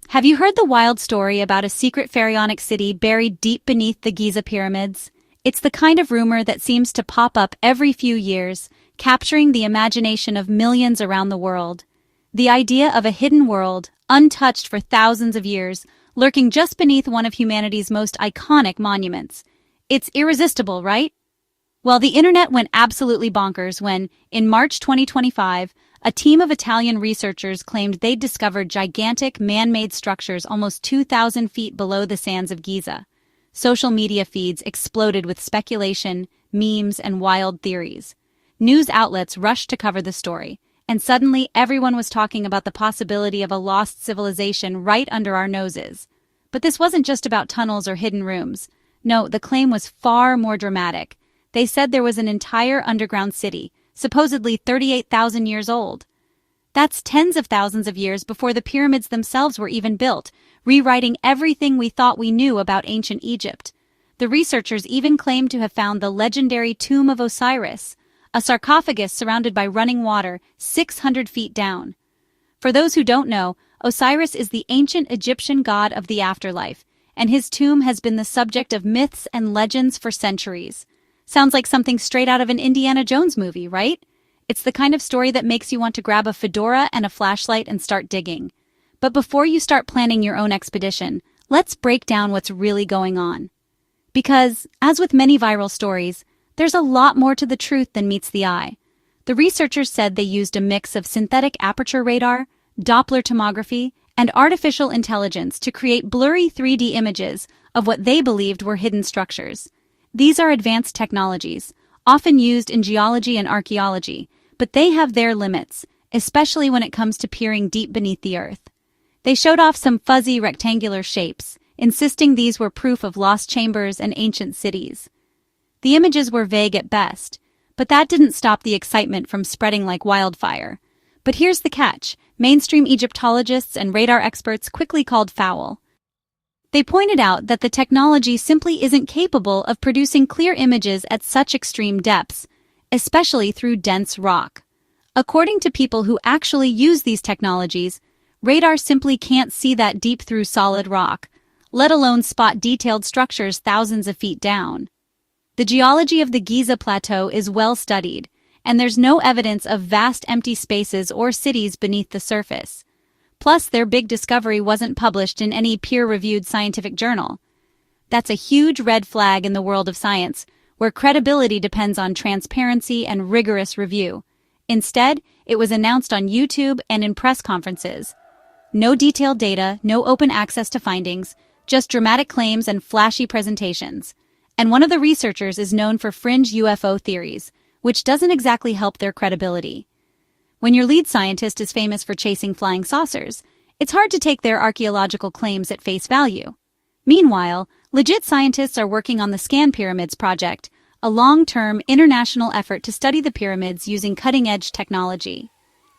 Have you heard the wild story about a secret pharaonic city buried deep beneath the Giza Pyramids? It's the kind of rumor that seems to pop up every few years, capturing the imagination of millions around the world. The idea of a hidden world, untouched for thousands of years, lurking just beneath one of humanity's most iconic monuments. It's irresistible, right? Well, the internet went absolutely bonkers when, in March 2025, a team of Italian researchers claimed they'd discovered gigantic man-made structures almost 2,000 feet below the sands of Giza. Social media feeds exploded with speculation, memes, and wild theories. News outlets rushed to cover the story, and suddenly everyone was talking about the possibility of a lost civilization right under our noses. But this wasn't just about tunnels or hidden rooms. No, the claim was far more dramatic. They said there was an entire underground city, supposedly 38,000 years old. That's tens of thousands of years before the pyramids themselves were even built, rewriting everything we thought we knew about ancient Egypt. The researchers even claimed to have found the legendary Tomb of Osiris, a sarcophagus surrounded by running water 600 feet down. For those who don't know, Osiris is the ancient Egyptian god of the afterlife, and his tomb has been the subject of myths and legends for centuries. Sounds like something straight out of an Indiana Jones movie, right? It's the kind of story that makes you want to grab a fedora and a flashlight and start digging. But before you start planning your own expedition, let's break down what's really going on. Because, as with many viral stories, there's a lot more to the truth than meets the eye. The researchers said they used a mix of synthetic aperture radar, Doppler tomography, and artificial intelligence to create blurry 3D images of what they believed were hidden structures. These are advanced technologies, often used in geology and archaeology, but they have their limits, especially when it comes to peering deep beneath the earth. They showed off some fuzzy rectangular shapes, insisting these were proof of lost chambers and ancient cities. The images were vague at best, but that didn't stop the excitement from spreading like wildfire. But here's the catch: mainstream Egyptologists and radar experts quickly called foul. They pointed out that the technology simply isn't capable of producing clear images at such extreme depths, especially through dense rock. According to people who actually use these technologies, radar simply can't see that deep through solid rock, let alone spot detailed structures thousands of feet down. The geology of the Giza Plateau is well studied, and there's no evidence of vast empty spaces or cities beneath the surface. Plus, their big discovery wasn't published in any peer-reviewed scientific journal. That's a huge red flag in the world of science, where credibility depends on transparency and rigorous review. Instead, it was announced on YouTube and in press conferences. No detailed data, no open access to findings, just dramatic claims and flashy presentations. And one of the researchers is known for fringe UFO theories, which doesn't exactly help their credibility. When your lead scientist is famous for chasing flying saucers, it's hard to take their archaeological claims at face value. Meanwhile, legit scientists are working on the Scan Pyramids project, a long-term international effort to study the pyramids using cutting-edge technology.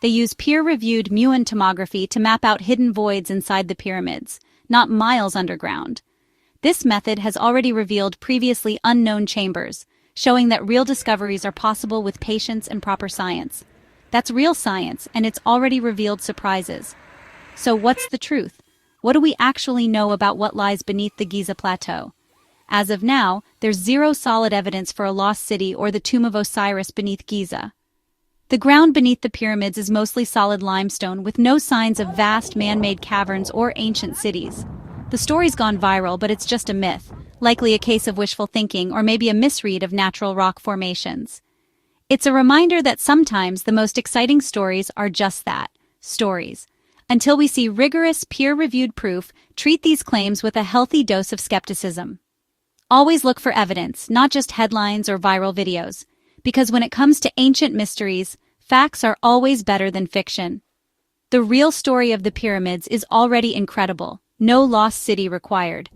They use peer-reviewed muon tomography to map out hidden voids inside the pyramids, not miles underground. This method has already revealed previously unknown chambers, showing that real discoveries are possible with patience and proper science. That's real science, and it's already revealed surprises. So what's the truth? What do we actually know about what lies beneath the Giza Plateau? As of now, there's zero solid evidence for a lost city or the Tomb of Osiris beneath Giza. The ground beneath the pyramids is mostly solid limestone with no signs of vast man-made caverns or ancient cities. The story's gone viral, but it's just a myth, likely a case of wishful thinking or maybe a misread of natural rock formations. It's a reminder that sometimes the most exciting stories are just that, stories. Until we see rigorous, peer-reviewed proof, treat these claims with a healthy dose of skepticism. Always look for evidence, not just headlines or viral videos, because when it comes to ancient mysteries, facts are always better than fiction. The real story of the pyramids is already incredible, no lost city required.